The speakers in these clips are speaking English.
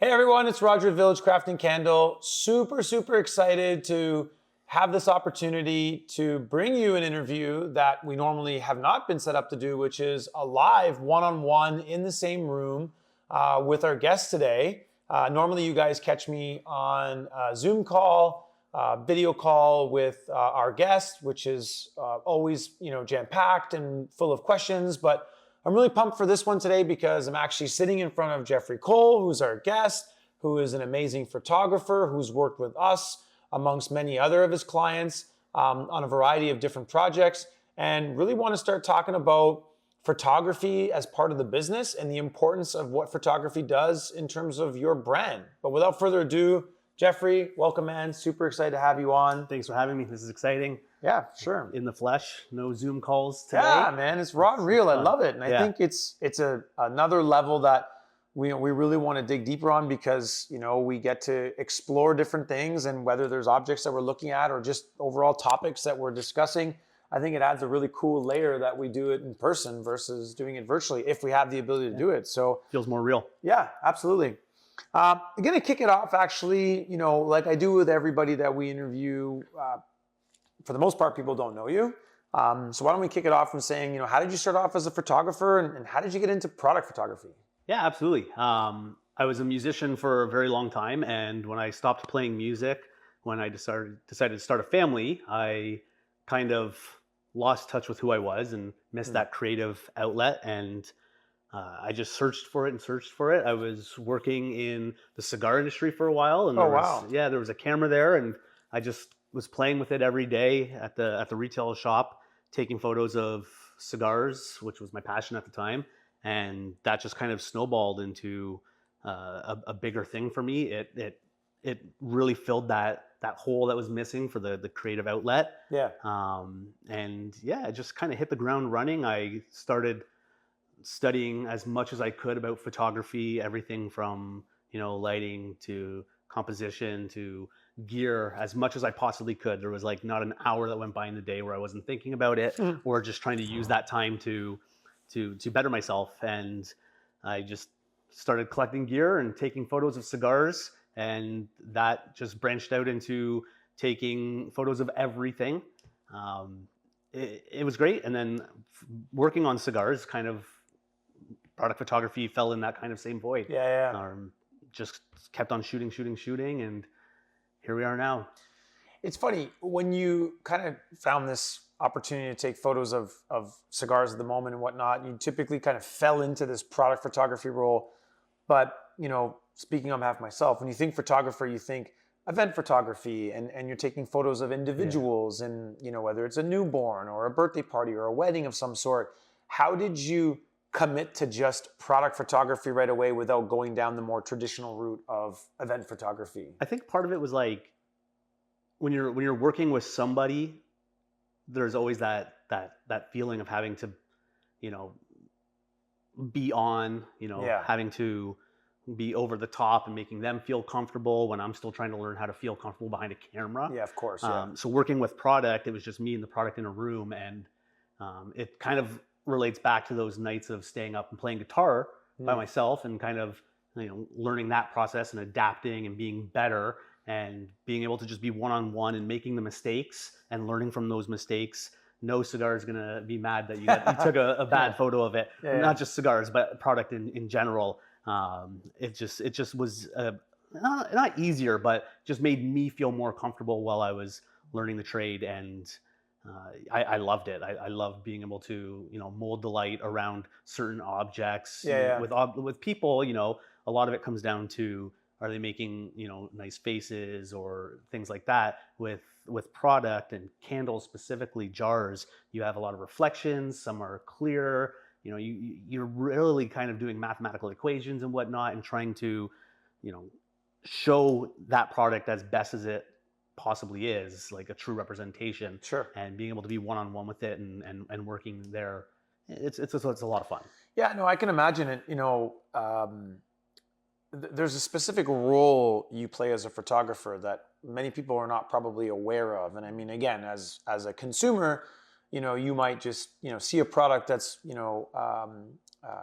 Hey everyone, it's Roger at Village Craft and Candle. Super excited to have this opportunity to bring you an interview that we normally have not been set up to do, which is a live one-on-one in the same room with our guest today. Normally you guys catch me on a Zoom call, video call with our guest, which is always jam-packed and full of questions, but I'm really pumped for this one today because I'm actually sitting in front of Geoffrey Cole, who's our guest, who is an amazing photographer, who's worked with us amongst many other of his clients on a variety of different projects, and really want to start talking about photography as part of the business and the importance of what photography does in terms of your brand. But without further ado, Geoffrey, welcome, man. Super excited to have you on. Thanks for having me. This is exciting. Yeah, sure. In the flesh, no Zoom calls today. Yeah, man, it's raw and real. I love it. And I think it's another level that we really want to dig deeper on because, we get to explore different things, and whether there's objects that we're looking at or just overall topics that we're discussing, I think it adds a really cool layer that we do it in person versus doing it virtually if we have the ability to do it. So feels more real. Yeah, absolutely. I'm going to kick it off actually, like I do with everybody that we interview. For the most part, people don't know you. So why don't we kick it off from saying, how did you start off as a photographer and how did you get into product photography? Yeah, absolutely. I was a musician for a very long time. And when I stopped playing music, when I decided to start a family, I kind of lost touch with who I was and missed that creative outlet. And I just searched for it. I was working in the cigar industry for a while. And there was a camera there, and I just was playing with it every day at the retail shop, taking photos of cigars, which was my passion at the time. And that just kind of snowballed into a bigger thing for me. It really filled that hole that was missing for the creative outlet. Yeah. I just kind of hit the ground running. I started studying as much as I could about photography, everything from, lighting to composition to gear, as much as I possibly could. There was not an hour that went by in the day where I wasn't thinking about it or just trying to use that time to better myself. And I just started collecting gear and taking photos of cigars, and that just branched out into taking photos of everything. It was great. And then working on cigars, kind of product photography fell in that kind of same void. Just kept on shooting, and here we are now. It's funny, when you kind of found this opportunity to take photos of cigars at the moment and whatnot, you typically kind of fell into this product photography role. But, speaking on behalf of myself, when you think photographer, you think event photography, and you're taking photos of individuals and, whether it's a newborn or a birthday party or a wedding of some sort. How did you commit to just product photography right away without going down the more traditional route of event photography? I think part of it was when you're working with somebody, there's always that feeling of having to, be on, having to be over the top and making them feel comfortable when I'm still trying to learn how to feel comfortable behind a camera. Yeah, of course. So working with product, it was just me and the product in a room, and it kind of relates back to those nights of staying up and playing guitar by myself and kind of, learning that process and adapting and being better and being able to just be one-on-one and making the mistakes and learning from those mistakes. No cigar is going to be mad that you took a bad photo of it. Not just cigars, but product in general. It just was not easier, but just made me feel more comfortable while I was learning the trade. And I loved it. I loved being able to, mold the light around certain objects. With people, a lot of it comes down to, are they making, nice faces or things like that? With product and candles, specifically jars, you have a lot of reflections. Some are clear. You're really kind of doing mathematical equations and whatnot and trying to, show that product as best as it possibly is, like a true representation. Sure. And being able to be one-on-one with it and working there, it's a lot of fun. Yeah, no, I can imagine it. There's a specific role you play as a photographer that many people are not probably aware of. And I mean, again, as a consumer, you might just, see a product that's,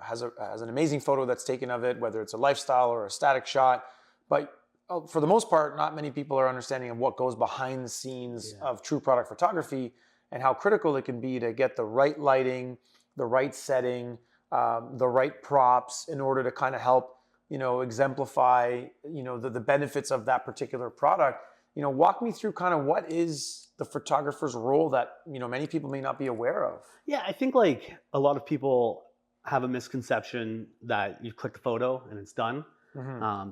has an amazing photo that's taken of it, whether it's a lifestyle or a static shot. But for the most part, not many people are understanding of what goes behind the scenes of true product photography and how critical it can be to get the right lighting, the right setting, the right props in order to kind of help, exemplify, the benefits of that particular product. Walk me through kind of what is the photographer's role that, many people may not be aware of. Yeah, I think like a lot of people have a misconception that you click the photo and it's done.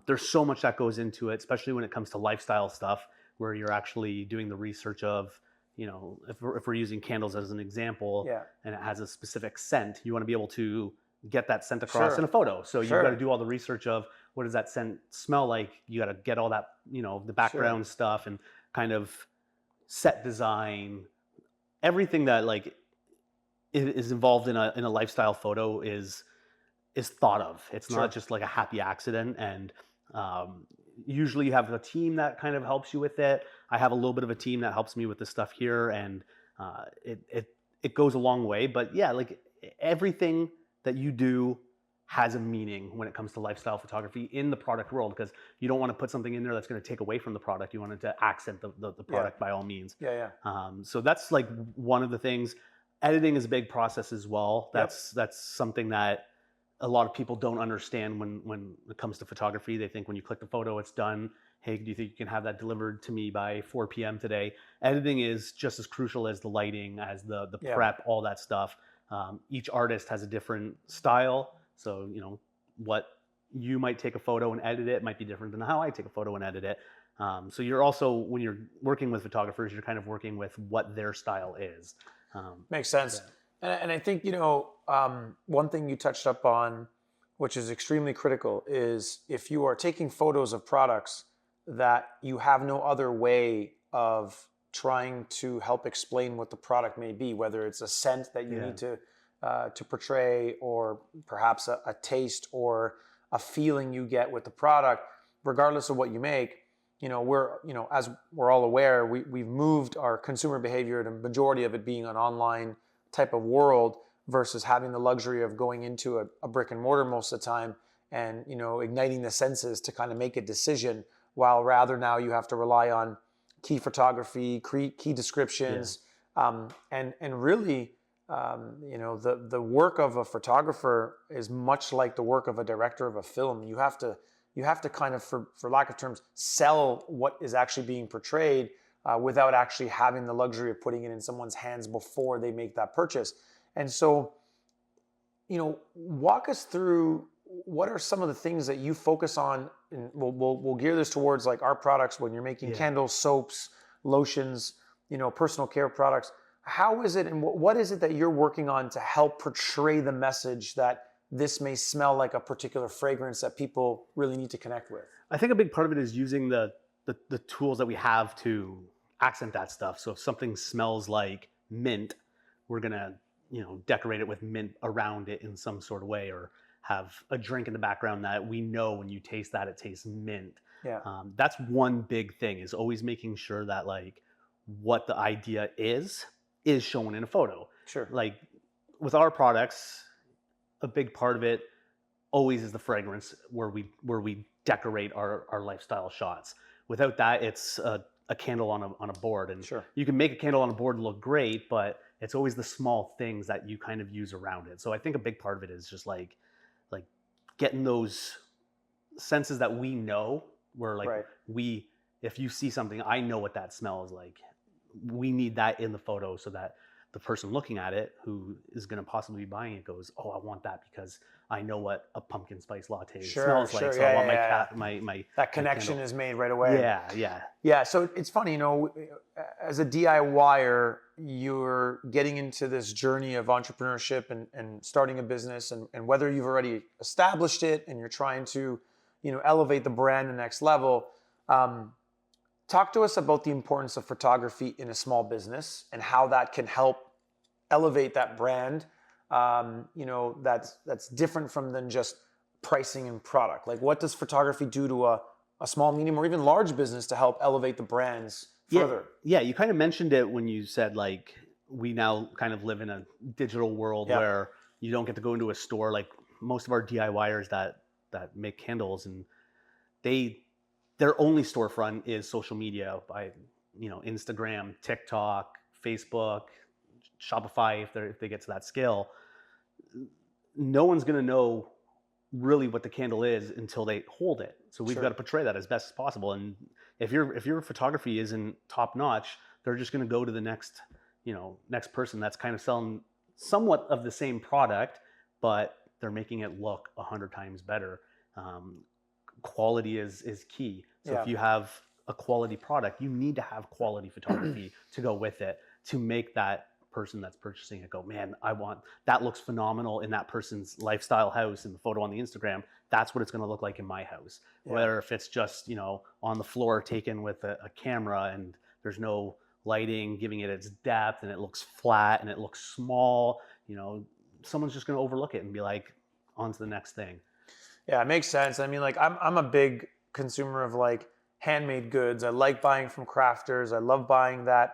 There's so much that goes into it, especially when it comes to lifestyle stuff, where you're actually doing the research of, if we're using candles as an example, and it has a specific scent, you want to be able to get that scent across in a photo. So you've got to do all the research of what does that scent smell like. You got to get all that, the background stuff and kind of set design, everything that like is involved in a lifestyle photo is thought of. It's not just like a happy accident. And usually you have a team that kind of helps you with it. I have a little bit of a team that helps me with this stuff here, and it goes a long way. But yeah, like everything that you do has a meaning when it comes to lifestyle photography in the product world, because you don't want to put something in there that's going to take away from the product. You want it to accent the product by all means. So that's like one of the things. Editing is a big process as well. That's something that a lot of people don't understand when it comes to photography. They think when you click the photo, it's done. Hey, do you think you can have that delivered to me by 4 p.m. today? Editing is just as crucial as the lighting, as the prep, all that stuff. Each artist has a different style. So, what you might take a photo and edit it might be different than how I take a photo and edit it. So you're also, when you're working with photographers, you're kind of working with what their style is. Makes sense. And I think, one thing you touched up on, which is extremely critical, is if you are taking photos of products that you have no other way of trying to help explain what the product may be, whether it's a scent that you need to portray, or perhaps a taste or a feeling you get with the product, regardless of what you make. As we're all aware, we've moved our consumer behavior, the majority of it being an online type of world versus having the luxury of going into a brick and mortar most of the time and, igniting the senses to kind of make a decision, while rather now you have to rely on key photography, key descriptions, and really, the work of a photographer is much like the work of a director of a film. You have to kind of, for lack of terms, sell what is actually being portrayed without actually having the luxury of putting it in someone's hands before they make that purchase. And so, walk us through what are some of the things that you focus on, and we'll gear this towards like our products when you're making candles, soaps, lotions, personal care products. How is it, and what is it that you're working on to help portray the message that this may smell like a particular fragrance that people really need to connect with? I think a big part of it is using the tools that we have to accent that stuff. So if something smells like mint, we're gonna decorate it with mint around it in some sort of way, or have a drink in the background that we know when you taste that it tastes mint. That's one big thing, is always making sure that like what the idea is shown in a photo. Like with our products, a big part of it always is the fragrance, where we decorate our lifestyle shots. Without that, it's a candle on a board, and you can make a candle on a board look great, but it's always the small things that you kind of use around it. So I think a big part of it is just like getting those senses that we know, where like if you see something, I know what that smells like. We need that in the photo so that the person looking at it, who is going to possibly be buying it, goes, "Oh, I want that because I know what a pumpkin spice latte smells like. So I want my that connection is made right away." Yeah. So it's funny, as a DIYer, you're getting into this journey of entrepreneurship and starting a business, and whether you've already established it and you're trying to, elevate the brand to the next level. Talk to us about the importance of photography in a small business and how that can help elevate that brand. That's different from than just pricing and product. Like, what does photography do to a small, medium, or even large business to help elevate the brands further? Yeah, you kind of mentioned it when you said like we now kind of live in a digital world where you don't get to go into a store. Like most of our DIYers that make candles, and their only storefront is social media by, Instagram, TikTok, Facebook, Shopify. If they get to that scale, no one's going to know really what the candle is until they hold it. So we've Sure. got to portray that as best as possible. And if your photography isn't top notch, they're just going to go to the next person that's kind of selling somewhat of the same product, but they're making it look 100 times better. Quality is key. So Yeah. if you have a quality product, you need to have quality photography to go with it to make that person that's purchasing it go, man, that looks phenomenal in that person's lifestyle house, and the photo on the Instagram, that's what it's going to look like in my house. Yeah. Whether if it's just, on the floor taken with a camera and there's no lighting giving it its depth and it looks flat and it looks small, someone's just going to overlook it and be like, on to the next thing. Yeah, it makes sense. I mean, like I'm a big consumer of like handmade goods. I like buying from crafters. I love buying that,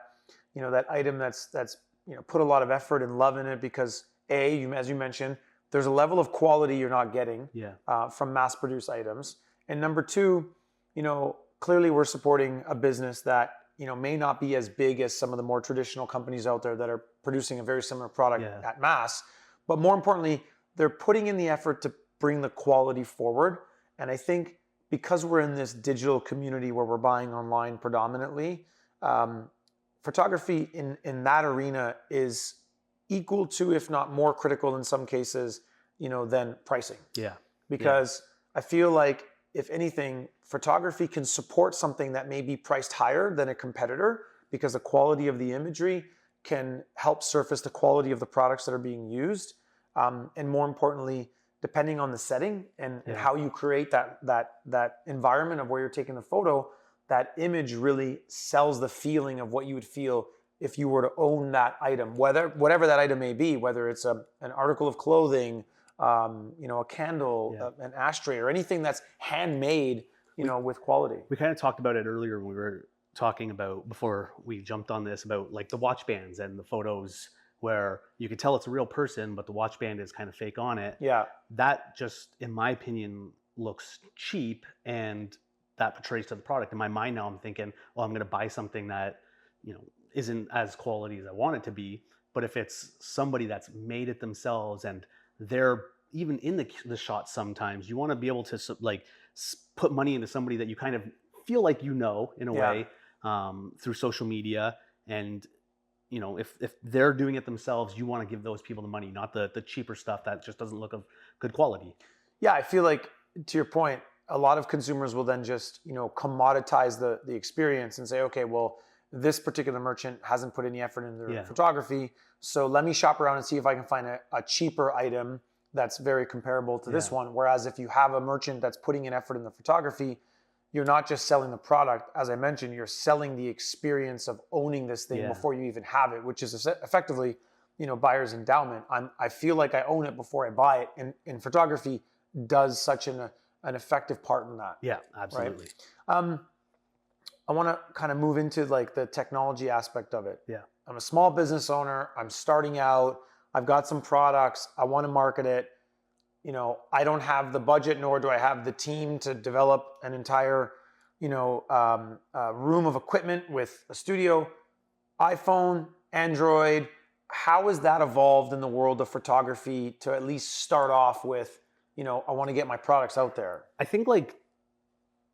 that item that's put a lot of effort and love in it, because as you mentioned, there's a level of quality you're not getting from mass-produced items. And number two, clearly we're supporting a business that, may not be as big as some of the more traditional companies out there that are producing a very similar product at mass. But more importantly, they're putting in the effort to bring the quality forward. And I think because we're in this digital community where we're buying online predominantly, photography in that arena is equal to, if not more critical in some cases, than pricing. Yeah. Because I feel like, if anything, photography can support something that may be priced higher than a competitor, because the quality of the imagery can help surface the quality of the products that are being used. And more importantly, depending on the setting and how you create that environment of where you're taking the photo, that image really sells the feeling of what you would feel if you were to own that item, whatever that item may be, whether it's an article of clothing, a candle, an ashtray, or anything that's handmade, with quality. We kind of talked about it earlier when we were talking about, before we jumped on this, about like the watch bands and the photos where you can tell it's a real person, but the watch band is kind of fake on it. Yeah. That just, in my opinion, looks cheap, and that portrays to the product. In my mind now, I'm thinking, well, I'm going to buy something that, isn't as quality as I want it to be. But if it's somebody that's made it themselves and they're even in the shot, sometimes you want to be able to put money into somebody that you kind of feel like in a way, through social media. And if they're doing it themselves, you want to give those people the money, not the cheaper stuff that just doesn't look of good quality. Yeah, I feel like, to your point, a lot of consumers will then just commoditize the experience and say, okay, well, this particular merchant hasn't put any effort into their photography, so let me shop around and see if I can find a cheaper item that's very comparable to this one. Whereas if you have a merchant that's putting an effort in the photography, you're not just selling the product. As I mentioned, you're selling the experience of owning this thing before you even have it, which is effectively, buyer's endowment. I feel like I own it before I buy it, and photography does such an effective part in that. Yeah, absolutely. Right? I want to kind of move into like the technology aspect of it. Yeah. I'm a small business owner. I'm starting out. I've got some products. I want to market it. I don't have the budget, nor do I have the team to develop an entire, room of equipment with a studio. iPhone, Android. How has that evolved in the world of photography to at least start off with, I want to get my products out there? I think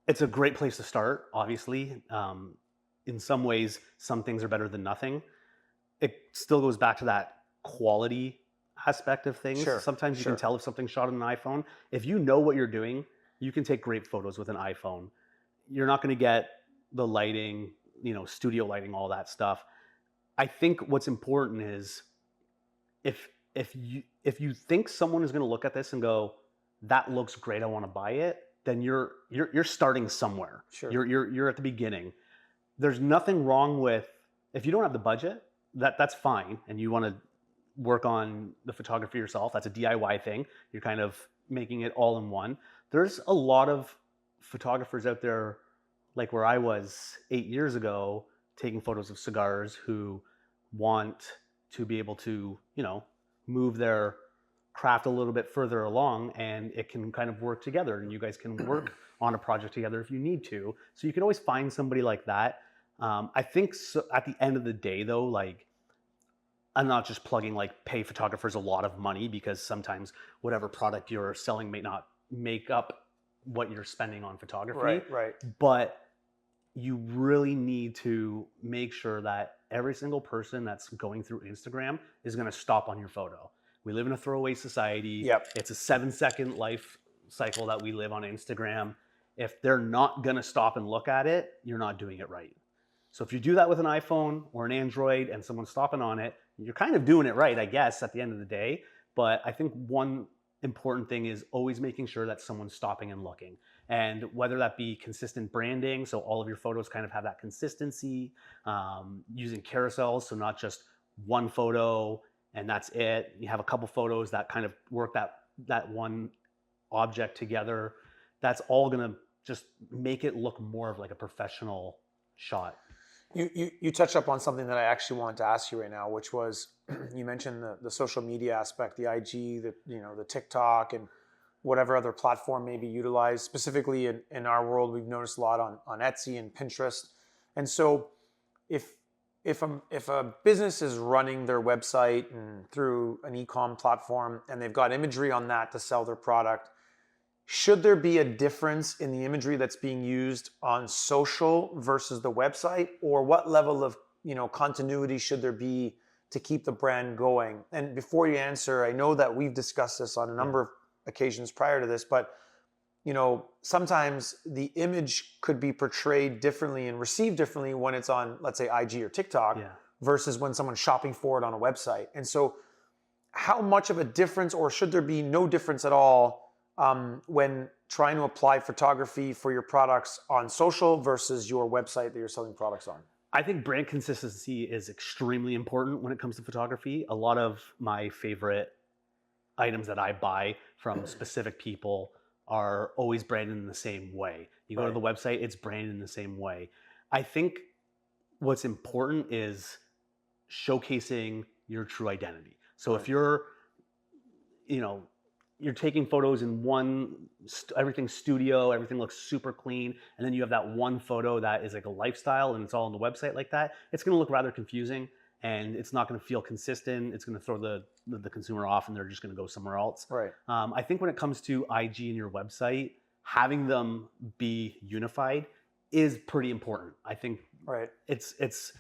it's a great place to start, obviously. In some ways, some things are better than nothing. It still goes back to that quality aspect of things. Sure. Sometimes you can tell if something's shot on an iPhone. If you know what you're doing, you can take great photos with an iPhone. You're not going to get the lighting, studio lighting, all that stuff. I think what's important is if you think someone is going to look at this and go, that looks great, I want to buy it, then you're starting somewhere. Sure. You're at the beginning. There's nothing wrong with, if you don't have the budget, that's fine, and you want to work on the photography yourself. That's a DIY thing. You're kind of making it all in one. There's a lot of photographers out there, like where I was 8 years ago, taking photos of cigars, who want to be able to, move their craft a little bit further along, and it can kind of work together, and you guys can work on a project together if you need to. So you can always find somebody like that. I think so, at the end of the day, though, like, I'm not just plugging like pay photographers a lot of money, because sometimes whatever product you're selling may not make up what you're spending on photography. Right. But you really need to make sure that every single person that's going through Instagram is going to stop on your photo. We live in a throwaway society. Yep. It's a 7-second life cycle that we live on Instagram. If they're not going to stop and look at it, you're not doing it right. So if you do that with an iPhone or an Android and someone's stopping on it, you're kind of doing it right, I guess, at the end of the day. But I think one important thing is always making sure that someone's stopping and looking. And whether that be consistent branding, so all of your photos kind of have that consistency, using carousels, so not just one photo and that's it. You have a couple photos that kind of work that one object together. That's all gonna just make it look more of like a professional shot. You touched up on something that I actually wanted to ask you right now, which was you mentioned the social media aspect, the IG, the TikTok, and whatever other platform may be utilized. Specifically in our world, we've noticed a lot on Etsy and Pinterest. And so if a business is running their website and through an e-com platform and they've got imagery on that to sell their product, should there be a difference in the imagery that's being used on social versus the website, or what level of continuity should there be to keep the brand going? And before you answer, I know that we've discussed this on a number of occasions prior to this, but sometimes the image could be portrayed differently and received differently when it's on, let's say, IG or TikTok versus when someone's shopping for it on a website. And so how much of a difference, or should there be no difference at all when trying to apply photography for your products on social versus your website that you're selling products on? I think brand consistency is extremely important when it comes to photography. A lot of my favorite items that I buy from specific people are always branded in the same way. You go to the website, it's branded in the same way. I think what's important is showcasing your true identity. So if you're taking photos in everything's studio, everything looks super clean, and then you have that one photo that is like a lifestyle and it's all on the website like that, it's going to look rather confusing and it's not going to feel consistent. It's going to throw the consumer off and they're just going to go somewhere else. Right. I think when it comes to IG and your website, having them be unified is pretty important. I think it's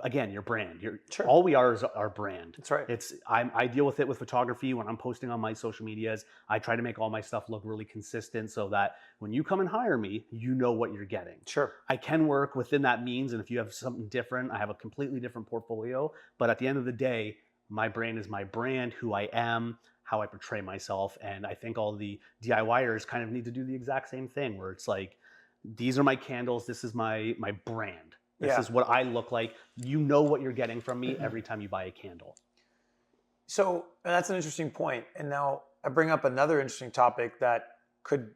again, your brand. All we are is our brand. That's right. I deal with it with photography when I'm posting on my social medias. I try to make all my stuff look really consistent so that when you come and hire me, you know what you're getting. Sure. I can work within that means, and if you have something different, I have a completely different portfolio. But at the end of the day, my brand is my brand, who I am, how I portray myself, and I think all the DIYers kind of need to do the exact same thing, where it's like, these are my candles, this is my brand. This is what I look like. You know what you're getting from me every time you buy a candle. So that's an interesting point. And now I bring up another interesting topic that could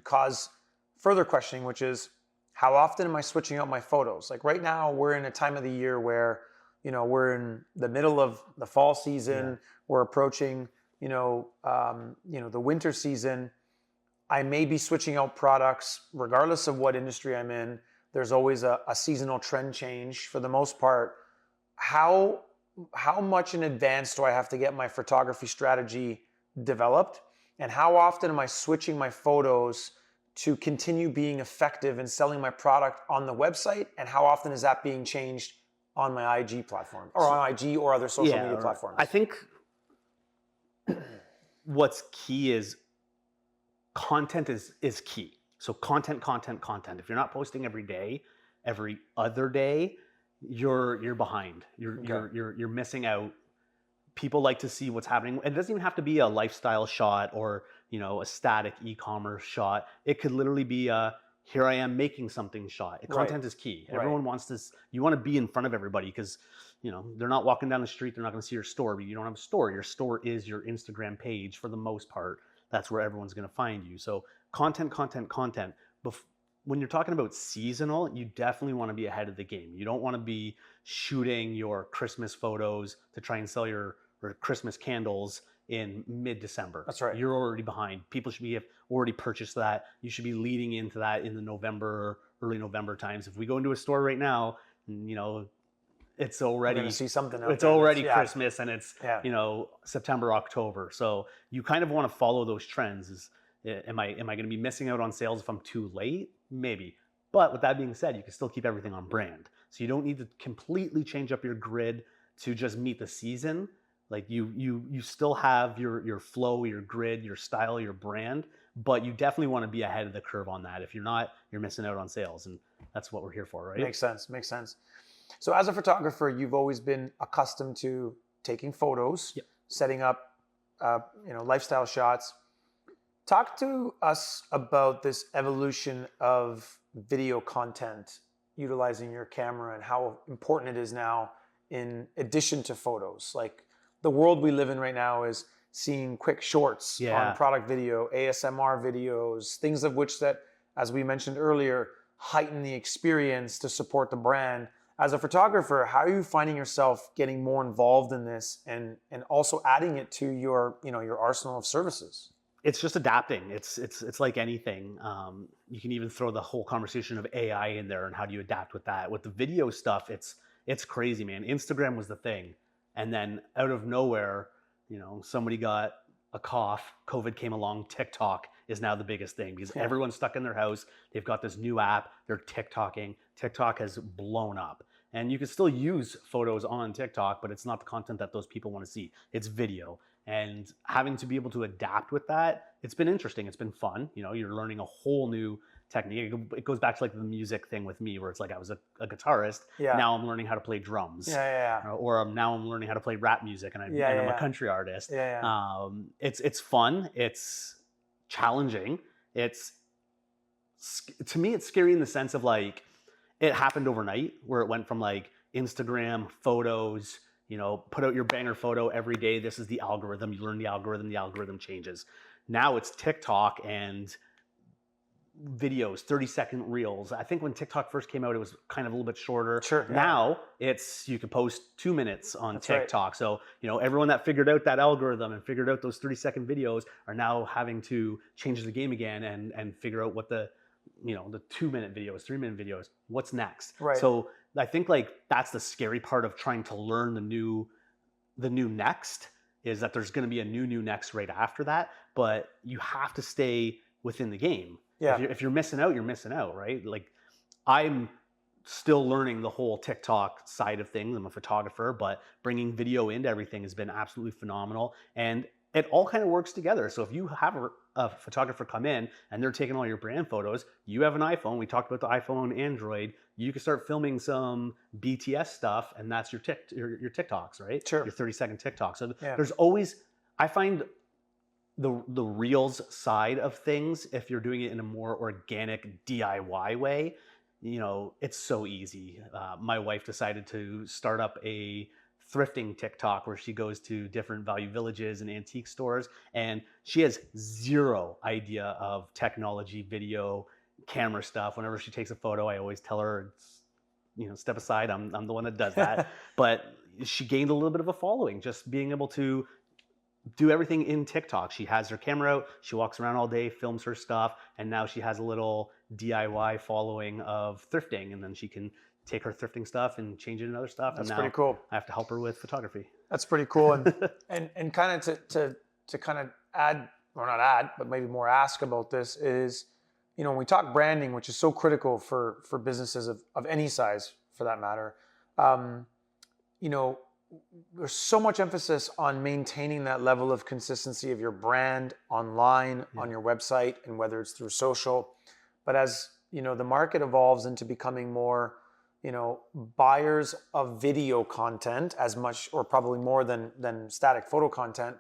cause further questioning, which is, how often am I switching out my photos? Like right now, we're in a time of the year where, we're in the middle of the fall season. Yeah. We're approaching, the winter season. I may be switching out products regardless of what industry I'm in. There's always a seasonal trend change for the most part. How much in advance do I have to get my photography strategy developed? And how often am I switching my photos to continue being effective in selling my product on the website? And how often is that being changed on my IG platform or on IG or other social media platforms? I think what's key is content is key. So content. If you're not posting every day, every other day, you're behind. You're missing out. People like to see what's happening. It doesn't even have to be a lifestyle shot or a static e-commerce shot. It could literally be a here I am making something shot. Content is key. Everyone wants this. You want to be in front of everybody because they're not walking down the street. They're not going to see your store, but you don't have a store. Your store is your Instagram page for the most part. That's where everyone's going to find you. So content. When you're talking about seasonal, you definitely want to be ahead of the game. You don't want to be shooting your Christmas photos to try and sell your Christmas candles in mid-December. That's right. You're already behind. People should have already purchased that. You should be leading into that in the November, early November times. If we go into a store right now, you know, it's already, We're gonna see something out it's there already that's- Christmas and it's, Yeah. you know, September, October. So you kind of want to follow those trends. Am I going to be missing out on sales if I'm too late? Maybe. But with that being said, you can still keep everything on brand. So you don't need to completely change up your grid to just meet the season. Like you still have your flow, your grid, your style, your brand, but you definitely want to be ahead of the curve on that. If you're not, you're missing out on sales, and that's what we're here for, right? Makes sense. Makes sense. So as a photographer, you've always been accustomed to taking photos, Yep. setting up, lifestyle shots. Talk to us about this evolution of video content utilizing your camera and how important it is now in addition to photos. Like the world we live in right now is seeing quick shorts on product video, ASMR videos, things of which that, as we mentioned earlier, heighten the experience to support the brand. As a photographer, how are you finding yourself getting more involved in this and also adding it to your arsenal of services? It's just adapting. It's like anything. You can even throw the whole conversation of AI in there and how do you adapt with that. With the video stuff, it's crazy, man. Instagram was the thing, and then out of nowhere, somebody got a cough. COVID came along. TikTok is now the biggest thing because everyone's stuck in their house. They've got this new app. They're TikToking. TikTok has blown up. And you can still use photos on TikTok, but it's not the content that those people want to see. It's video. And having to be able to adapt with that, it's been interesting. It's been fun. You're learning a whole new technique. It goes back to like the music thing with me, where it's like I was a guitarist. Yeah. Now I'm learning how to play drums. Or now I'm learning how to play rap music, and I'm a country artist. It's fun. It's challenging. To me, it's scary in the sense of like it happened overnight, where it went from like Instagram photos. Put out your banger photo every day. This is the algorithm. You learn the algorithm changes. Now it's TikTok and videos, 30-second reels. I think when TikTok first came out, it was kind of a little bit shorter. Sure. Yeah. Now you can post 2 minutes on That's TikTok. Right. So, everyone that figured out that algorithm and figured out those 30-second videos are now having to change the game again and figure out what the 2-minute videos, 3-minute videos, what's next. Right. So I think like that's the scary part of trying to learn the new next, is that there's going to be a new next right after that, but you have to stay within the game. Yeah. If you're missing out, you're missing out, right? Like I'm still learning the whole TikTok side of things. I'm a photographer, but bringing video into everything has been absolutely phenomenal. And it all kind of works together. So if you have a photographer come in and they're taking all your brand photos, you have an iPhone. We talked about the iPhone and Android. You can start filming some BTS stuff, and that's your TikToks, right? Sure. Your 30-second TikTok. So there's always, I find the reels side of things, if you're doing it in a more organic DIY way, it's so easy. My wife decided to start up a thrifting TikTok where she goes to different Value Villages and antique stores, and she has zero idea of technology, video, camera stuff. Whenever she takes a photo, I always tell her, step aside. I'm the one that does that. But she gained a little bit of a following just being able to do everything in TikTok. She has her camera out, she walks around all day, films her stuff, and now she has a little DIY following of thrifting, and then she can take her thrifting stuff and change it into other stuff. That's and now pretty cool. I have to help her with photography. That's pretty cool. And kind of to kind of add, or not add, but maybe more ask about this is, when we talk branding, which is so critical for businesses of any size for that matter, there's so much emphasis on maintaining that level of consistency of your brand online, on your website, and whether it's through social. But as the market evolves into becoming more buyers of video content as much, or probably more than static photo content,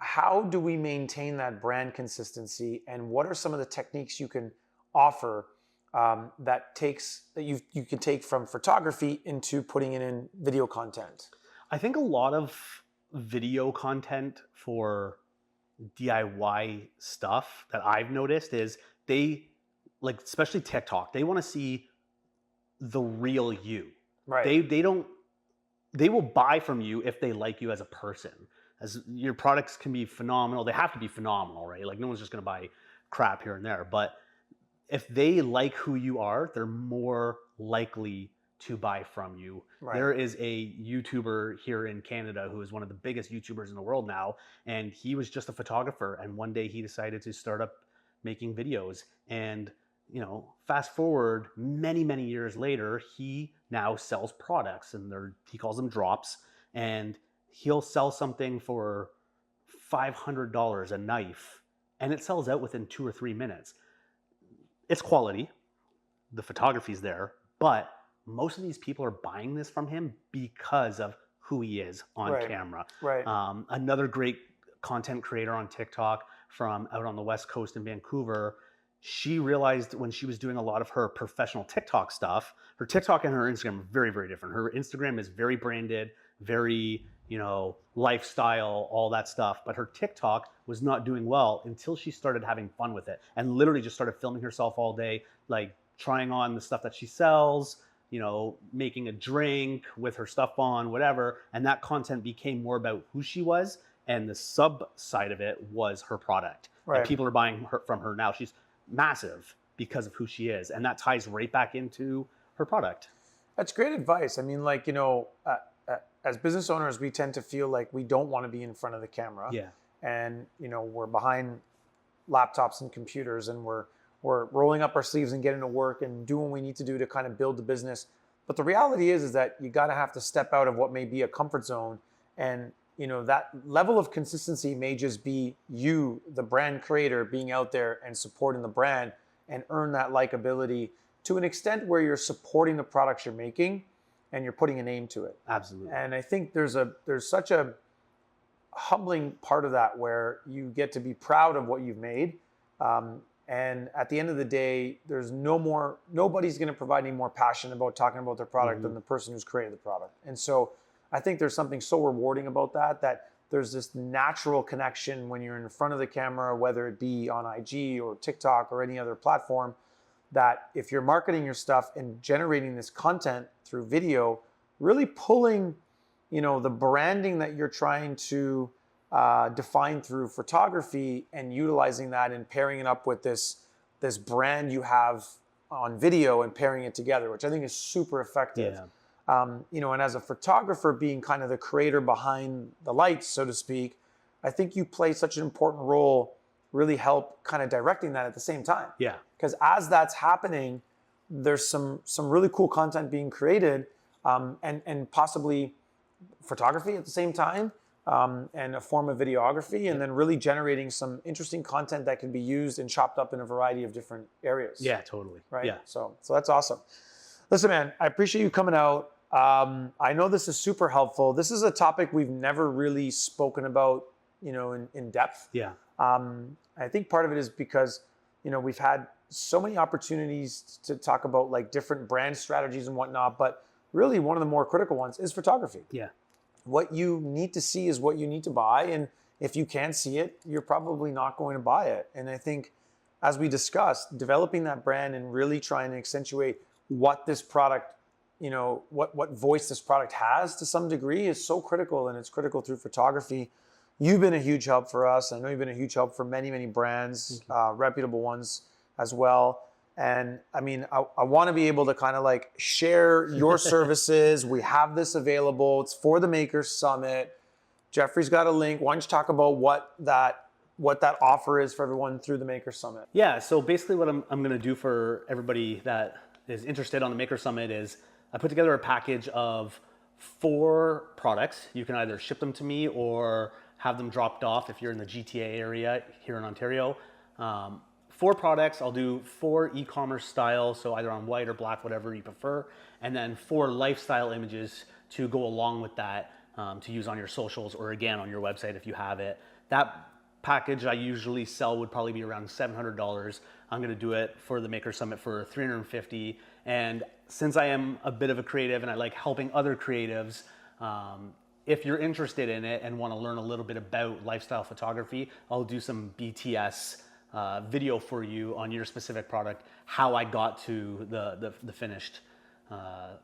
how do we maintain that brand consistency, and what are some of the techniques you can offer that you can take from photography into putting it in video content? I think a lot of video content for DIY stuff that I've noticed is especially TikTok, they want to see the real you. Right. They will buy from you if they like you as a person. as your products can be phenomenal, they have to be phenomenal, right? Like no one's just going to buy crap here and there, but if they like who you are, they're more likely to buy from you. Right. There is a YouTuber here in Canada who is one of the biggest YouTubers in the world now, and he was just a photographer, and one day he decided to start up making videos. And fast forward many years later, he now sells products, and he calls them drops, and he'll sell something for $500, a knife, and it sells out within 2 or 3 minutes. It's quality, the photography's there, but most of these people are buying this from him because of who he is on camera. Right. Another great content creator on TikTok from out on the West Coast in Vancouver, she realized when she was doing a lot of her professional TikTok stuff, her TikTok and her Instagram are very different. Her Instagram is very branded, very, lifestyle, all that stuff. But her TikTok was not doing well until she started having fun with it and literally just started filming herself all day, like trying on the stuff that she sells, making a drink with her stuff on, whatever. And that content became more about who she was. And the sub side of it was her product. Right. And people are buying from her now. She's massive because of who she is. And that ties right back into her product. That's great advice. I mean, like, as business owners, we tend to feel like we don't want to be in front of the camera. Yeah. And, we're behind laptops and computers, and we're rolling up our sleeves and getting to work and doing what we need to do to kind of build the business. But the reality is that you got to have to step out of what may be a comfort zone. And, that level of consistency may just be you, the brand creator, being out there and supporting the brand and earn that likability to an extent where you're supporting the products you're making and you're putting a name to it. Absolutely. And I think there's such a humbling part of that where you get to be proud of what you've made. And at the end of the day, nobody's going to provide any more passion about talking about their product than the person who's created the product. And so I think there's something so rewarding about that there's this natural connection when you're in front of the camera, whether it be on IG or TikTok or any other platform, that if you're marketing your stuff and generating this content through video, really pulling, the branding that you're trying to define through photography and utilizing that and pairing it up with this brand you have on video and pairing it together, which I think is super effective. Yeah. And as a photographer, being kind of the creator behind the lights, so to speak, I think you play such an important role, really help kind of directing that at the same time. Yeah. Because as that's happening, there's some really cool content being created, and possibly photography at the same time, and a form of videography, and then really generating some interesting content that can be used and chopped up in a variety of different areas. Yeah, totally. Right? Yeah. So that's awesome. Listen, man, I appreciate you coming out. I know this is super helpful. This is a topic we've never really spoken about, in depth. Yeah. I think part of it is because, we've had so many opportunities to talk about like different brand strategies and whatnot, but really one of the more critical ones is photography. Yeah. What you need to see is what you need to buy. And if you can't see it, you're probably not going to buy it. And I think, as we discussed, developing that brand and really trying to accentuate what this product, what voice this product has to some degree is so critical, and it's critical through photography. You've been a huge help for us. I know you've been a huge help for many brands, reputable ones as well. And I mean, I want to be able to kind of like share your services. We have this available. It's for the Maker Summit. Geoffrey's got a link. Why don't you talk about what that offer is for everyone through the Maker Summit? Yeah. So basically what I'm going to do for everybody that is interested on the Maker Summit is I put together a package of 4 products. You can either ship them to me or have them dropped off if you're in the GTA area here in Ontario. 4 products. I'll do 4 e-commerce styles, so either on white or black, whatever you prefer, and then 4 lifestyle images to go along with that, to use on your socials or again on your website if you have it. That package I usually sell would probably be around $700. I'm going to do it for the Maker Summit for $350. And since I am a bit of a creative and I like helping other creatives, if you're interested in it and want to learn a little bit about lifestyle photography, I'll do some BTS video for you on your specific product, how I got to the finished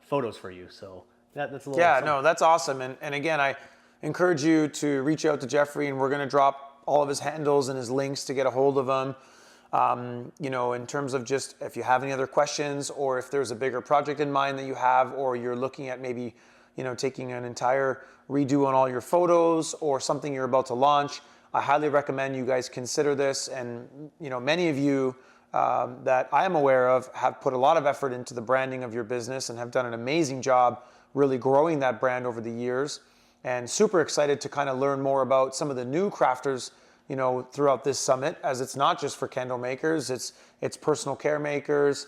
photos for you. So that's a little no, that's awesome. And again, encourage you to reach out to Geoffrey, and we're going to drop all of his handles and his links to get a hold of him. In terms of just if you have any other questions, or if there's a bigger project in mind that you have, or you're looking at maybe, taking an entire redo on all your photos or something you're about to launch, I highly recommend you guys consider this. And, many of you that I am aware of have put a lot of effort into the branding of your business and have done an amazing job really growing that brand over the years, and super excited to kind of learn more about some of the new crafters throughout this summit, as it's not just for candle makers, it's personal care makers,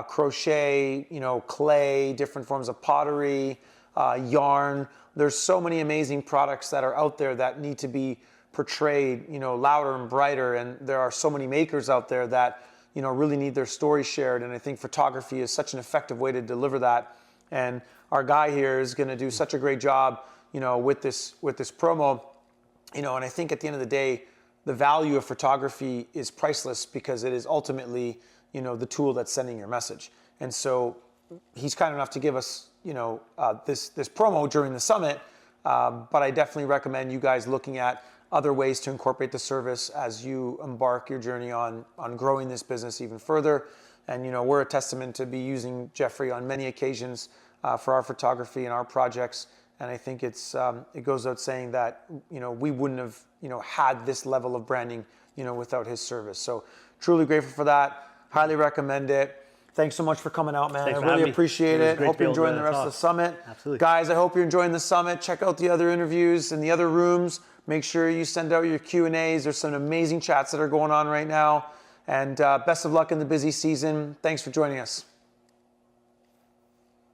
crochet, clay, different forms of pottery, yarn. There's so many amazing products that are out there that need to be portrayed, louder and brighter. And there are so many makers out there that, really need their story shared. And I think photography is such an effective way to deliver that. And our guy here is going to do such a great job, with this promo, and I think at the end of the day, the value of photography is priceless, because it is ultimately, the tool that's sending your message. And so he's kind enough to give us, this promo during the summit. But I definitely recommend you guys looking at other ways to incorporate the service as you embark your journey on growing this business even further. And, we're a testament to be using Geoffrey on many occasions for our photography and our projects. And I think it goes without saying that, we wouldn't have, had this level of branding, without his service. So truly grateful for that. Highly recommend it. Thanks so much for coming out, man. Thanks I really appreciate it. Hope you're enjoying the rest of the summit. Absolutely. Guys, I hope you're enjoying the summit. Check out the other interviews in the other rooms. Make sure you send out your Q&As. There's some amazing chats that are going on right now. And best of luck in the busy season. Thanks for joining us.